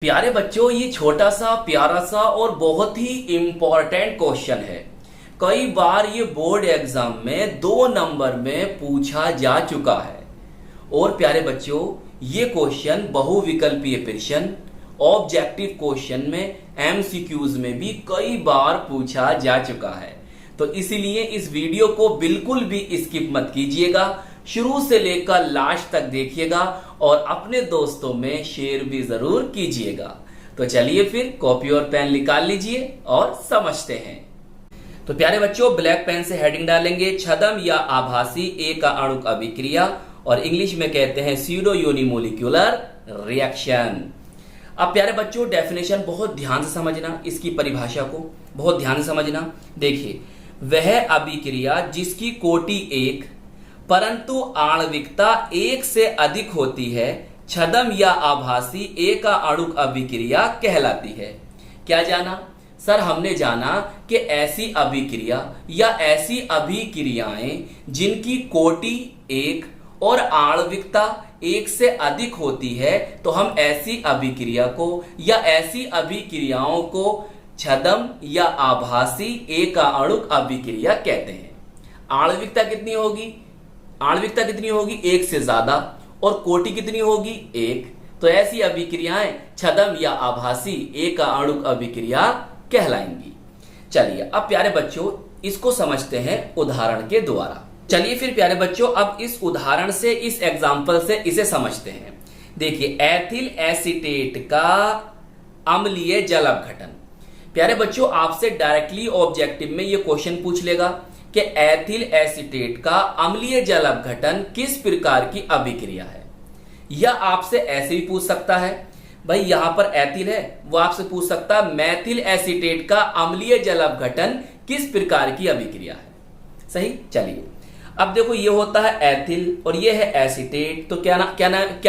प्यारे बच्चों, ये छोटा सा प्यारा सा और बहुत ही इम्पोर्टेंट क्वेश्चन है। कई बार ये बोर्ड एग्जाम में 2 नंबर में पूछा जा चुका है। और प्यारे बच्चों, ये क्वेश्चन बहुविकल्पीय प्रश्न ऑब्जेक्टिव क्वेश्चन में एमसीक्यूज में भी कई बार पूछा जा चुका है। तो इसीलिए इस वीडियो को बिल्कुल भी स्किप मत कीजिएगा, शुरू से लेकर लास्ट तक देखिएगा और अपने दोस्तों में शेयर भी जरूर कीजिएगा। तो चलिए फिर कॉपी और पेन निकाल लीजिए और समझते हैं। तो प्यारे बच्चों, ब्लैक पेन से हेडिंग डालेंगे छद्म या आभासी एक आणुक अभिक्रिया, और इंग्लिश में कहते हैं स्यूडो यूनिमोलिक्यूलर रिएक्शन। अब प्यारे बच्चों, डेफिनेशन बहुत ध्यान से समझना, इसकी परिभाषा को बहुत ध्यान से समझना। देखिए, वह अभिक्रिया जिसकी कोटि एक परंतु आणविकता एक से अधिक होती है छद्म या आभासी एक आणुक अभिक्रिया कहलाती है। क्या जाना सर? हमने जाना कि ऐसी अभिक्रिया या ऐसी अभिक्रियाएं जिनकी कोटि एक और आणविकता एक से अधिक होती है, तो हम ऐसी अभिक्रिया को या ऐसी अभिक्रियाओं को छद्म या आभासी एक आणुक अभिक्रिया कहते हैं। आणविकता कितनी होगी? आणविकता कितनी होगी? एक से ज्यादा, और कोटि कितनी होगी? एक। तो ऐसी अभिक्रियाएं छद्म या आभासी एक आणुक अभिक्रिया कहलाएंगी। चलिए अब प्यारे बच्चों, इसको समझते हैं उदाहरण के द्वारा। चलिए फिर प्यारे बच्चों, अब इस उदाहरण से, इस एग्जाम्पल से इसे समझते हैं। देखिए, एथिल एसीटेट का अम्लीय जल अपघटन। प्यारे बच्चों, आपसे डायरेक्टली ऑब्जेक्टिव में यह क्वेश्चन पूछ लेगा कि एथिल एसीटेट का अम्लीय जल अपघटन किस प्रकार की अभिक्रिया है। या आपसे ऐसे भी पूछ सकता है, भाई यहां पर एथिल है, वो आपसे पूछ सकता है मैथिल एसीटेट का अम्लीय जल अपघटन किस प्रकार की अभिक्रिया है। सही। चलिए अब देखो, ये होता है एथिल और ये है एसीटेट, तो क्या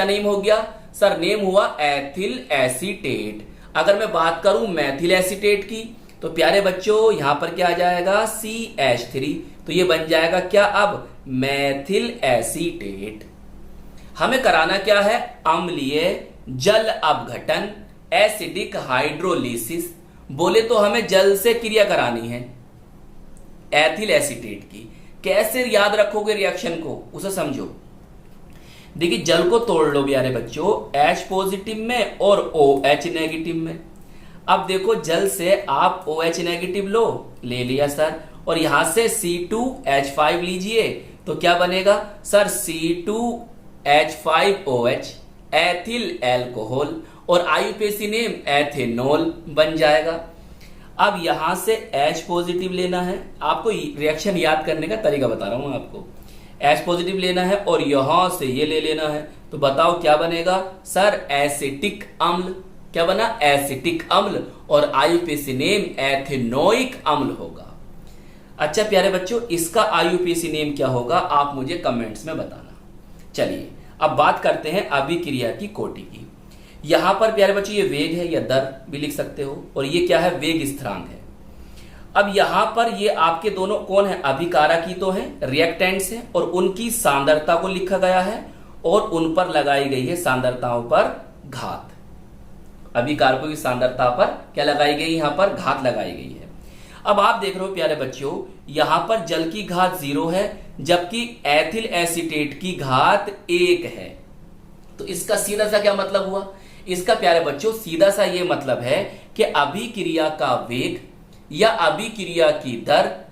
नेम हो गया सर? नेम हुआ एथिल एसीटेट। अगर मैं बात करूं मैथिल एसीटेट की, तो प्यारे बच्चों यहां पर क्या आ जाएगा? CH3। तो ये बन जाएगा क्या अब? मैथिल एसीटेट। हमें कराना क्या है? अम्लीय जल अपघटन, एसिडिक हाइड्रोलिसिस। बोले तो हमें जल से क्रिया करानी है एथिल एसीटेट की। कैसे याद रखोगे रिएक्शन को, उसे समझो। देखिए, जल को तोड़ लो प्यारे बच्चों, H पॉजिटिव में और OH नेगेटिव में। अब देखो, जल से आप OH नेगेटिव लो, ले लिया सर, और यहां से C2H5 लीजिए, तो क्या बनेगा सर? C2H5OH, एथिल एल्कोहल, और आईयूपीएसी नेम एथेनॉल बन जाएगा। अब यहां से H पॉजिटिव लेना है, आपको रिएक्शन याद करने का तरीका बता रहा हूं आपको। H पॉजिटिव लेना है और यहां से ये ले लेना है, तो बताओ क्या बनेगा सर? एसिटिक अम्ल। क्या बना? एसिटिक अम्ल, और आईयूपीएसी नेम एथेनोइक अम्ल होगा। अच्छा प्यारे बच्चों, इसका आईयूपीएसी नेम क्या होगा, आप मुझे कमेंट्स में बताना। चलिए अब बात करते हैं अभिक्रिया की कोटि की। यहां पर प्यारे बच्चों ये वेग है या दर भी लिख सकते हो, और ये क्या है? वेग स्थिरांक है। अब यहां पर ये आपके दोनों कौन है? अभिकारक ही तो है, रिएक्टेंट्स है, और उनकी सांद्रता को लिखा गया है और उन पर लगाई गई है सांद्रताओं पर घात। अभिकारकों की सांद्रता पर क्या लगाई गई? यहां पर घात लगाई गई है। अब आप देख रहे हो प्यारे बच्चों, यहां पर जल की घात 0 है, जबकि एथिल एसीटेट की घात 1 है। तो इसका सीधा सा क्या मतलब हुआ? इसका प्यारे बच्चों सीधा सा ये मतलब है कि अभिक्रिया का वेग या अभिक्रिया की दर,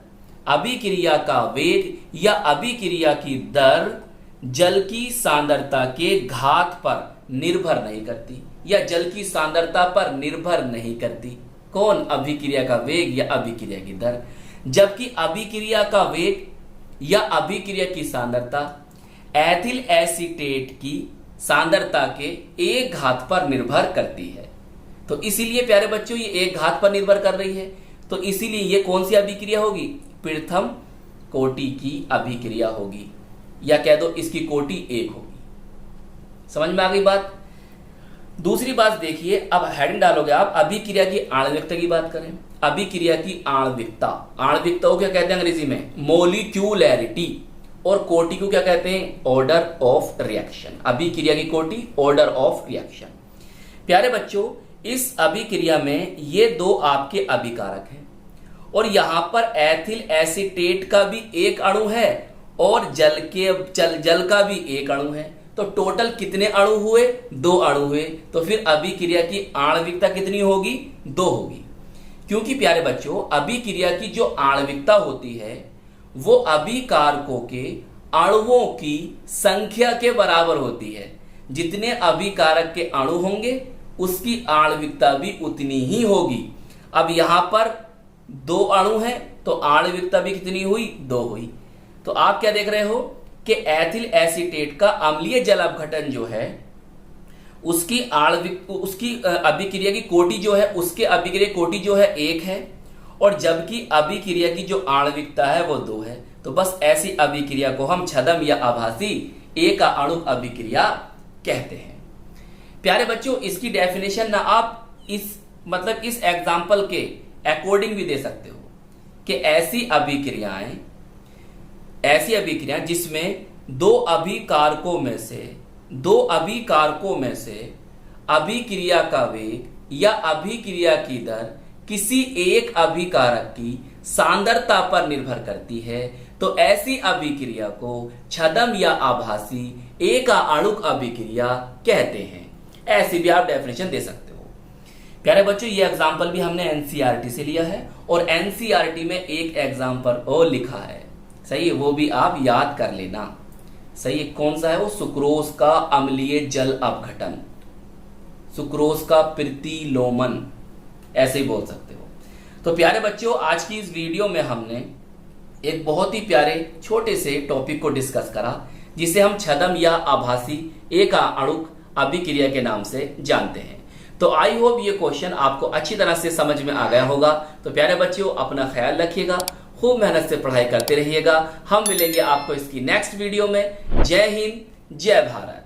अभिक्रिया का वेग या अभिक्रिया की दर जल की सांद्रता के घात पर निर्भर नहीं करती, या जल की सांद्रता पर निर्भर नहीं करती। कौन? अभिक्रिया का वेग या अभिक्रिया की दर। जबकि अभिक्रिया का वेग या अभिक्रिया की सांद्रता एथिल एसीटेट की सांद्रता के एक घात पर निर्भर करती है। तो इसीलिए प्यारे बच्चों ये एक घात पर निर्भर कर रही है, तो इसीलिए ये कौन सी अभिक्रिया होगी? प्रथम कोटि की अभिक्रिया होगी, या कह दो इसकी कोटि 1 होगी। समझ में आ गई बात? दूसरी बात देखिए, अब हेडिंग डालोगे आप, अभिक्रिया की आणविकता की बात करें। अभिक्रिया की आणविकता, आणविकता को क्या कहते हैं अंग्रेजी में? मोलिक्यूलैरिटी। और कोटि को क्या कहते हैं? Order of reaction. अभिक्रिया की कोटि ऑर्डर ऑफ रिएक्शन। प्यारे बच्चों, इस अभिक्रिया में ये दो आपके अभिकारक हैं और यहां पर एथिल एसीटेट का भी एक अणु है और जल का भी एक अणु है। तो टोटल कितने अणु हुए? 2 अणु हुए। तो फिर अभिक्रिया की आणविकता कितनी होगी? 2 होगी। क्योंकि प्यारे बच्चों अभिक्रिया की जो आणविकता होती है वो अभिकारकों के अणुओं की संख्या के बराबर होती है। जितने अभिकारक के अणु होंगे उसकी आणविकता भी उतनी ही होगी। अब यहां पर 2 अणु हैं तो आणविकता भी कितनी हुई? 2 हुई। तो आप क्या देख रहे हो कि एथिल एसीटेट का अम्लीय जल अपघटन जो है उसकी अभिक्रिया की कोटि जो है उसके अभिक्रिया कोटि जो है 1 है और जबकि अभिक्रिया की जो आणविकता है वो 2 है। तो बस ऐसी अभिक्रिया को हम छद्म या आभासी एक अणुक अभिक्रिया कहते हैं। प्यारे बच्चों इसकी डेफिनेशन ना आप इस एग्जाम्पल के अकॉर्डिंग भी दे सकते हो कि ऐसी अभिक्रियाएं जिसमें दो अभिकारकों में से अभिक्रिया का वेग या अभिक्रिया की दर किसी एक अभिकारक की सांद्रता पर निर्भर करती है तो ऐसी अभिक्रिया को छद्म या आभासी एक अणुक अभिक्रिया कहते हैं। ऐसी भी आप डेफिनेशन दे सकते हो। प्यारे बच्चों ये एग्जाम्पल भी हमने एनसीईआरटी से लिया है और एनसीईआरटी में एक एग्जाम्पल और लिखा है, सही है, वो भी आप याद कर लेना। सही है, कौन सा है वो? सुक्रोज का अम्लीय जल अपघटन, सुक्रोज का प्रतिलोमन, ऐसे ही बोल सकते हो। तो प्यारे बच्चों आज की इस वीडियो में हमने एक बहुत ही प्यारे छोटे से टॉपिक को डिस्कस करा जिसे हम छद्म या आभासी एक अणुक अभिक्रिया के नाम से जानते हैं। तो आई होप ये क्वेश्चन आपको अच्छी तरह से समझ में आ गया होगा। तो प्यारे बच्चों अपना ख्याल रखिएगा, खूब मेहनत से पढ़ाई करते रहिएगा। हम मिलेंगे आपको इसकी नेक्स्ट वीडियो में। जय हिंद, जय भारत।